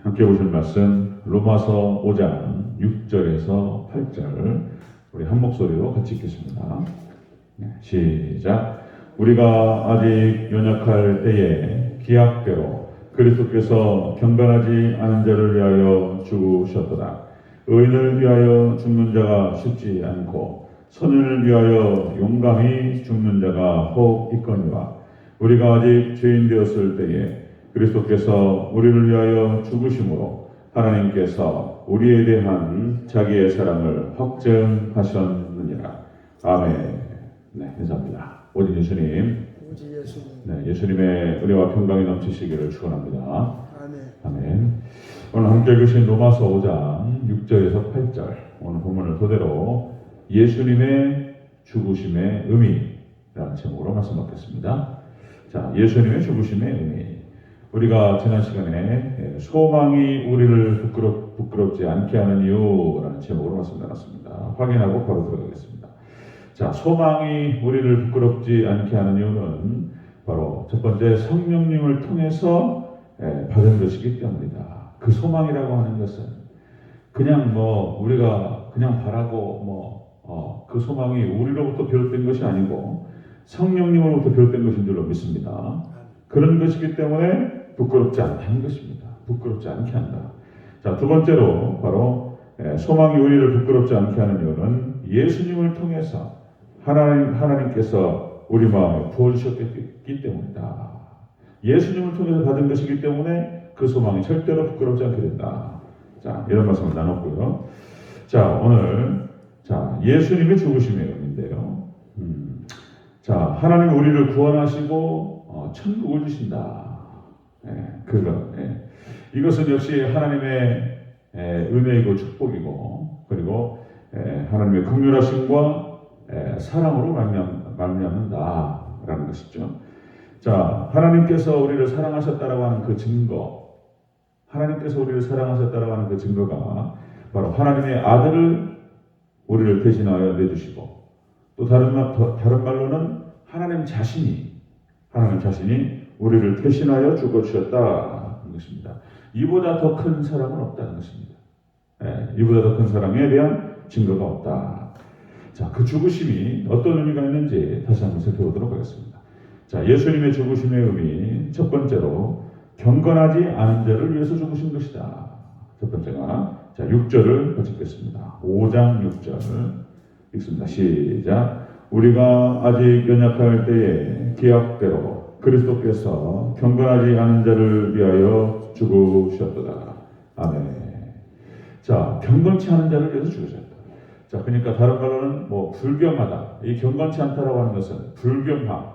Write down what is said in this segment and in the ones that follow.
함께 보실 말씀 로마서 5장 6절에서 8절 우리 한 목소리로 같이 읽겠습니다. 시작. 우리가 아직 연약할 때에 기약대로 그리스도께서 경건하지 않은 자를 위하여 죽으셨도다. 의인을 위하여 죽는 자가 쉽지 않고 선을 위하여 용감히 죽는 자가 혹 있거니와 우리가 아직 죄인 되었을 때에 그리스도께서 우리를 위하여 죽으심으로 하나님께서 우리에 대한 자기의 사랑을 확증하셨느니라. 아멘. 네, 감사합니다. 오직 예수님. 네, 예수님의 은혜와 평강이 넘치시기를 축원합니다. 아멘. 오늘 함께 읽으신 로마서 5장 6절에서 8절 오늘 본문을 토대로 예수님의 죽으심의 의미라는 제목으로 말씀 받겠습니다. 자, 예수님의 죽으심의 의미. 우리가 지난 시간에 소망이 우리를 부끄럽지 않게 하는 이유라는 제목으로 말씀 나눴습니다. 확인하고 바로 들어가겠습니다. 자, 소망이 우리를 부끄럽지 않게 하는 이유는 바로 첫 번째 성령님을 통해서 받은 것이기 때문이다. 그 소망이라고 하는 것은 그냥 우리가 그냥 바라고 그 소망이 우리로부터 비롯된 것이 아니고 성령님으로부터 비롯된 것인 줄로 믿습니다. 그런 것이기 때문에 부끄럽지 않다는 것입니다. 부끄럽지 않게 한다. 자, 두 번째로 바로 소망이 우리를 부끄럽지 않게 하는 이유는 예수님을 통해서 하나님께서 우리 마음에 부어주셨기 때문이다. 예수님을 통해서 받은 것이기 때문에 그 소망이 절대로 부끄럽지 않게 된다. 자, 이런 말씀을 나눴고요. 자, 오늘 예수님의 죽으심의 의미인데요. 자, 하나님 우리를 구원하시고 천국을 주신다. 이것은 역시 하나님의 은혜이고 축복이고 그리고 하나님의 긍휼하심과 사랑으로 말미암는다라는 것이죠. 자, 하나님께서 우리를 사랑하셨다라고 하는 그 증거, 하나님께서 우리를 사랑하셨다라고 하는 그 증거가 바로 하나님의 아들을 우리를 대신하여 내주시고 또 다른 말로는 하나님 자신이 우리를 대신하여 죽어주셨다는 것입니다. 이보다 더 큰 사랑은 없다는 것입니다. 이보다 더 큰 사랑에 대한 증거가 없다. 자, 그 죽으심이 어떤 의미가 있는지 다시 한번 살펴보도록 하겠습니다. 자, 예수님의 죽으심의 의미 첫 번째로 경건하지 않은 자를 위해서 죽으신 것이다. 첫 번째가 6절을 같이 읽겠습니다. 5장 6절 읽습니다. 시작. 우리가 아직 연약할 때에 기약대로 그리스도께서 경건하지 않은 자를 위하여 죽으셨도다. 아멘. 자, 경건치 않은 자를 위해서 죽으셨다. 자, 그러니까 다른 말로는 불경하다. 이 경건치 않다라고 하는 것은 불경함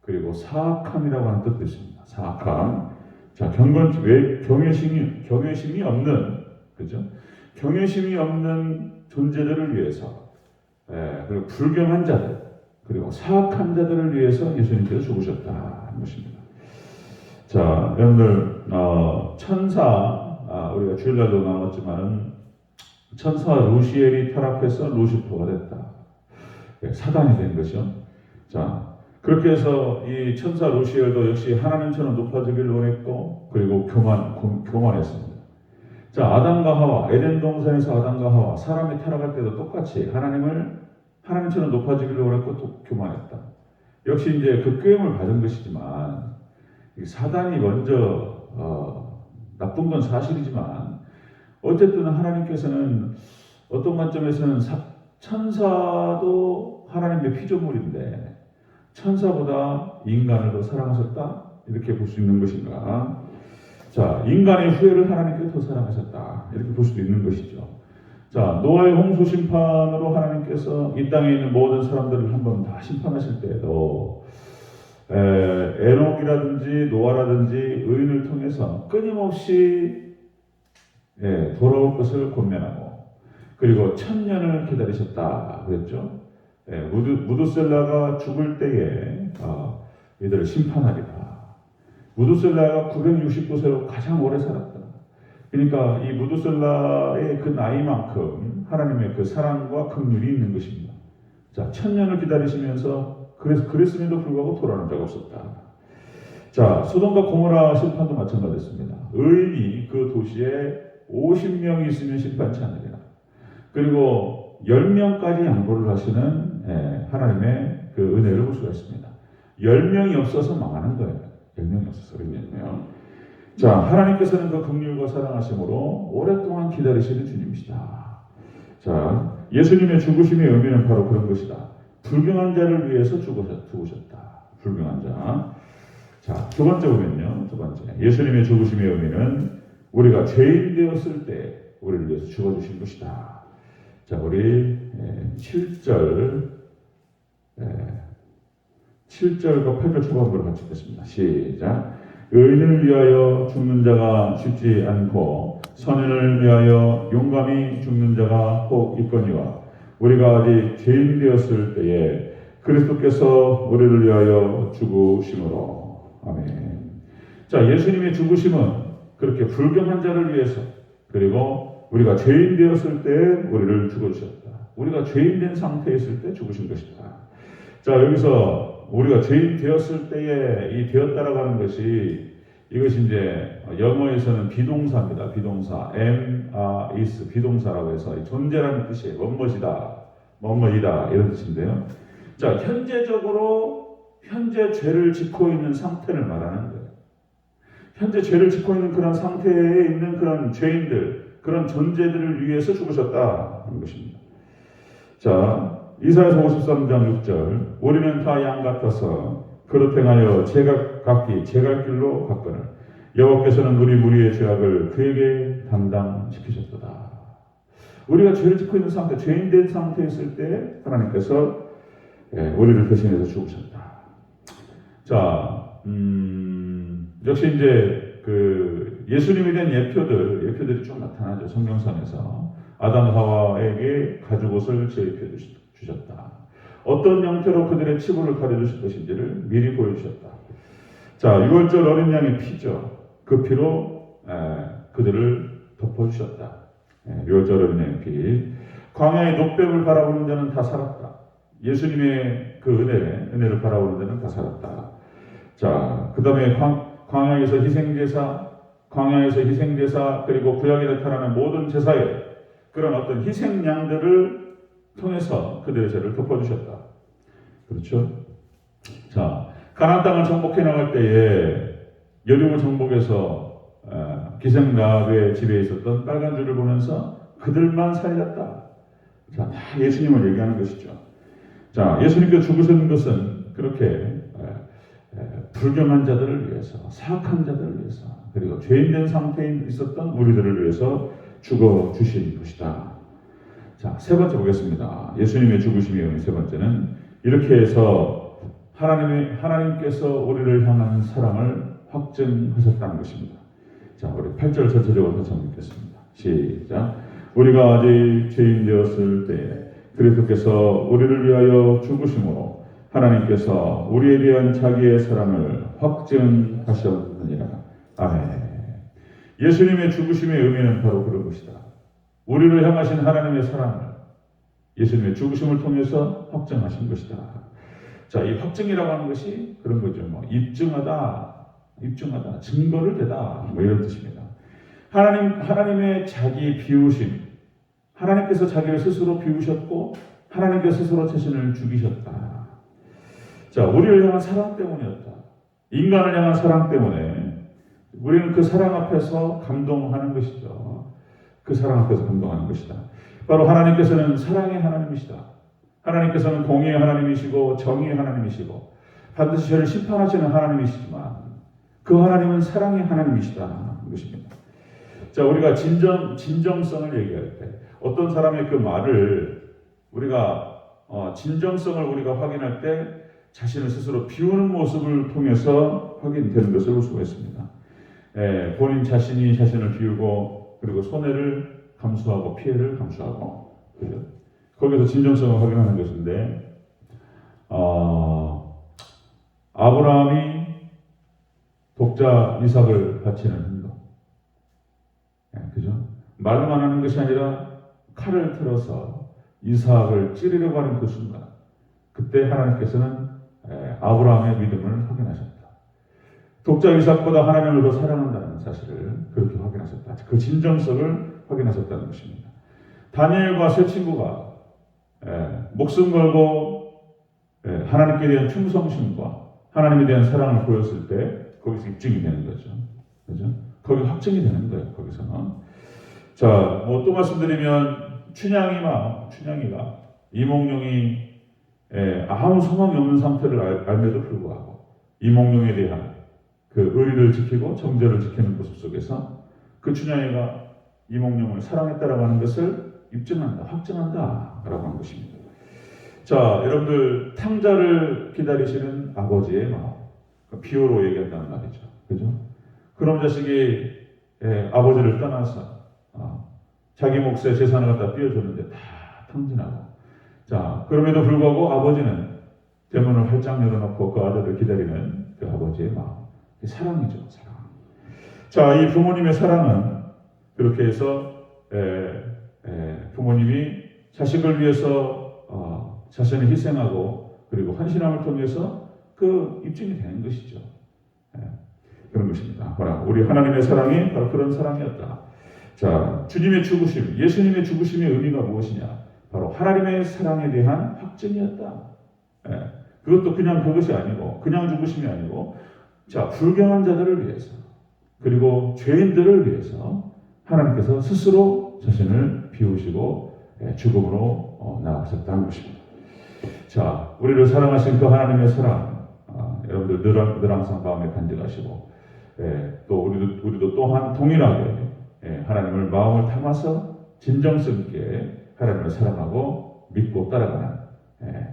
그리고 사악함이라고 하는 뜻도 있습니다. 사악함. 자, 왜 경외심이 없는, 그죠? 경외심이 없는 존재들을 위해서, 그리고 불경한 자들, 그리고 사악한 자들을 위해서 예수님께서 죽으셨다는 것입니다. 자, 여러분들, 우리가 주일날도 나눴지만, 천사 루시엘이 타락해서 루시퍼가 됐다. 사단이 된 것이요. 자, 그렇게 해서 이 천사 루시엘도 역시 하나님처럼 높아지기를 원했고 그리고 교만했습니다. 자, 아담과 하와, 에덴 동산에서 아담과 하와, 사람이 타락할 때도 똑같이 하나님처럼 높아지기를 원했고 또 교만했다. 역시 이제 그 꾀임을 받은 것이지만 사단이 먼저 나쁜 건 사실이지만 어쨌든 하나님께서는 어떤 관점에서는 천사도 하나님의 피조물인데 천사보다 인간을 더 사랑하셨다? 이렇게 볼 수 있는 것인가? 자, 인간의 후회를 하나님께 더 사랑하셨다. 이렇게 볼 수도 있는 것이죠. 자, 노아의 홍수 심판으로 하나님께서 이 땅에 있는 모든 사람들을 한번 다 심판하실 때에도 에녹이라든지 노아라든지 의인을 통해서 끊임없이 돌아올 것을 권면하고 그리고 1000년을 기다리셨다 그랬죠. 무두셀라가 죽을 때에 이들을 심판하리라. 무두셀라가 969세로 가장 오래 살았다. 그러니까 이 무두셀라의 그 나이만큼 하나님의 그 사랑과 긍휼이 있는 것입니다. 자, 1000년을 기다리시면서 그랬음에도 불구하고 돌아오는 자가 없었다. 자, 소돔과 고모라 심판도 마찬가지였습니다. 의인이 그 도시에 50명이 있으면 심판치 않으리라. 그리고 10명까지 양보를 하시는 하나님의 그 은혜를 볼 수가 있습니다. 10명이 없어서 망하는 거예요. 10명이 없어서 그러면요. 자, 하나님께서는 그 긍휼과 사랑하심으로 오랫동안 기다리시는 주님이시다. 자, 예수님의 죽으심의 의미는 바로 그런 것이다. 불경한 자를 위해서 죽으셨다. 불경한 자. 자, 두 번째 보면요. 두 번째. 예수님의 죽으심의 의미는 우리가 죄인 되었을 때 우리를 위해서 죽어주신 것이다. 자, 우리 7절과 8절 초반부를 같이 읽겠습니다. 시작. 의인을 위하여 죽는 자가 쉽지 않고 선인을 위하여 용감히 죽는 자가 혹 있거니와 우리가 아직 죄인 되었을 때에 그리스도께서 우리를 위하여 죽으심으로. 아멘. 자, 예수님의 죽으심은 그렇게 불경한 자를 위해서, 그리고 우리가 죄인 되었을 때 우리를 죽어주셨다. 우리가 죄인 된 상태에 있을 때 죽으신 것이다. 자, 여기서 우리가 죄인 되었을 때에 이 되었다라고 하는 것이, 이것이 이제 영어에서는 비동사입니다. 비동사. is 비동사라고 해서 존재라는 뜻이에요. 뭐뭐이다 이런 뜻인데요. 자, 현재 죄를 짓고 있는 상태를 말하는 거예요. 현재 죄를 짓고 있는 그런 상태에 있는 그런 죄인들, 그런 존재들을 위해서 죽으셨다 하는 것입니다. 자, 이사야서 53장 6절. 우리는 다 양 같아서 그릇 행하여 제각각기 제갈 길로 갔거늘 여호와께서는 우리 무리의 죄악을 그에게 담당시키셨도다. 우리가 죄를 짓고 있는 상태, 죄인 된 상태에 있을 때 하나님께서 우리를 대신해서 죽으셨다. 자, 역시 이제 그 예수님에 대한 예표들이 좀 나타나죠. 성경상에서 아담 하와에게 가죽옷을 제입해 주셨다. 어떤 형태로 그들의 치부를 가려주실 것인지를 미리 보여주셨다. 자, 6월절 어린 양의 피죠. 그 피로 그들을 덮어주셨다. 6월절 어린 양의 피. 광야의 녹뱀을 바라보는 자는 다 살았다. 예수님의 그 은혜를 바라보는 자는 다 살았다. 자, 그 다음에 광야에서 희생제사, 그리고 구약에 나타나는 모든 제사에 그런 어떤 희생양들을 통해서 그들의 죄를 덮어주셨다. 그렇죠? 자, 가나안 땅을 정복해 나갈 때에 여리고 정복에서 기생라합의 집에 있었던 빨간 줄을 보면서 그들만 살렸다. 자, 다 예수님을 얘기하는 것이죠. 자, 예수님께서 죽으신 것은 그렇게 불경한 자들을 위해서, 사악한 자들을 위해서, 그리고 죄인된 상태에 있었던 우리들을 위해서 죽어주신 것이다. 자, 세 번째 보겠습니다. 예수님의 죽으심의 의미 세 번째는 이렇게 해서 하나님께서 우리를 향한 사랑을 확증하셨다는 것입니다. 자, 우리 8절 전체적으로 같이 한번 읽겠습니다. 시작. 우리가 아직 죄인 되었을 때 그리스도께서 우리를 위하여 죽으심으로 하나님께서 우리에 대한 자기의 사랑을 확증하셨느니라. 아멘. 예수님의 죽으심의 의미는 바로 그런 것이다. 우리를 향하신 하나님의 사랑을 예수님의 죽으심을 통해서 확증하신 것이다. 자, 이 확증이라고 하는 것이 그런 거죠. 입증하다, 증거를 대다, 이런 뜻입니다. 하나님의 자기 비우심, 하나님께서 자기를 스스로 비우셨고 하나님께서 스스로 자신을 죽이셨다. 자, 우리를 향한 사랑 때문이었다. 인간을 향한 사랑 때문에 우리는 그 사랑 앞에서 감동하는 것이죠. 그 사랑 앞에서 감동하는 것이다. 바로 하나님께서는 사랑의 하나님이시다. 하나님께서는 공의의 하나님이시고 정의의 하나님이시고 반드시 저를 심판하시는 하나님이시지만 그 하나님은 사랑의 하나님이시다. 것입니다. 자, 우리가 진정성을 얘기할 때 어떤 사람의 그 말을 우리가 진정성을 우리가 확인할 때 자신을 스스로 비우는 모습을 통해서 확인되는 것을 볼 수가 있습니다. 본인 자신이 자신을 비우고 그리고 손해를 감수하고 피해를 감수하고 그죠? 거기서 진정성을 확인하는 것인데 아브라함이 독자 이삭을 바치는 행동, 그죠? 말로만 하는 것이 아니라 칼을 틀어서 이삭을 찌르려고 하는 그 순간, 그때 하나님께서는 아브라함의 믿음을 확인하셨다. 독자 이삭보다 하나님을 더 사랑한다는 사실을 그렇게 확인하셨다. 그 진정성을 확인하셨다는 것입니다. 다니엘과 세 친구가 목숨 걸고 하나님께 대한 충성심과 하나님에 대한 사랑을 보였을 때 거기서 입증이 되는 거죠. 그죠? 거기 확증이 되는 거예요. 거기서는. 자, 또 말씀드리면 춘향이가 이몽룡이 아무 소망이 없는 상태를 알면도 불구하고 이몽룡에 대한 그 의리를 지키고 정절을 지키는 모습 속에서 그 춘향이가 이몽룡을 사랑했다라고 하는 것을 입증한다, 확증한다 라고 하는 것입니다. 자, 여러분들 탕자를 기다리시는 아버지의 마음, 비유로 얘기한다는 말이죠. 그죠? 그런 자식이 아버지를 떠나서 자기 몫의 재산을 갖다 띄워줬는데 다 탕진하고, 자, 그럼에도 불구하고 아버지는 대문을 활짝 열어놓고 그 아들을 기다리는 그 아버지의 마음, 사랑이죠, 사랑. 자, 이 부모님의 사랑은 그렇게 해서 부모님이 자식을 위해서 자신을 희생하고 그리고 헌신함을 통해서 그 입증이 되는 것이죠. 그런 것입니다. 우리 하나님의 사랑이 바로 그런 사랑이었다. 자, 주님의 죽으심, 예수님의 죽으심의 의미가 무엇이냐? 바로 하나님의 사랑에 대한 확증이었다. 그것도 그냥 그것이 아니고, 그냥 죽으심이 아니고, 자, 불경한 자들을 위해서, 그리고 죄인들을 위해서 하나님께서 스스로 자신을 비우시고 죽음으로 나아가셨다는 것입니다. 자, 우리를 사랑하신 그 하나님의 사랑, 여러분들 늘 항상 마음에 간직하시고, 또 우리도 또한 동일하게 하나님을 마음을 담아서 진정성 있게 하나님을 사랑하고 믿고 따라가는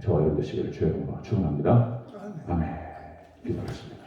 저와 여러분 되시기를 주의 이름으로 축원합니다. 아멘. 기도하겠습니다.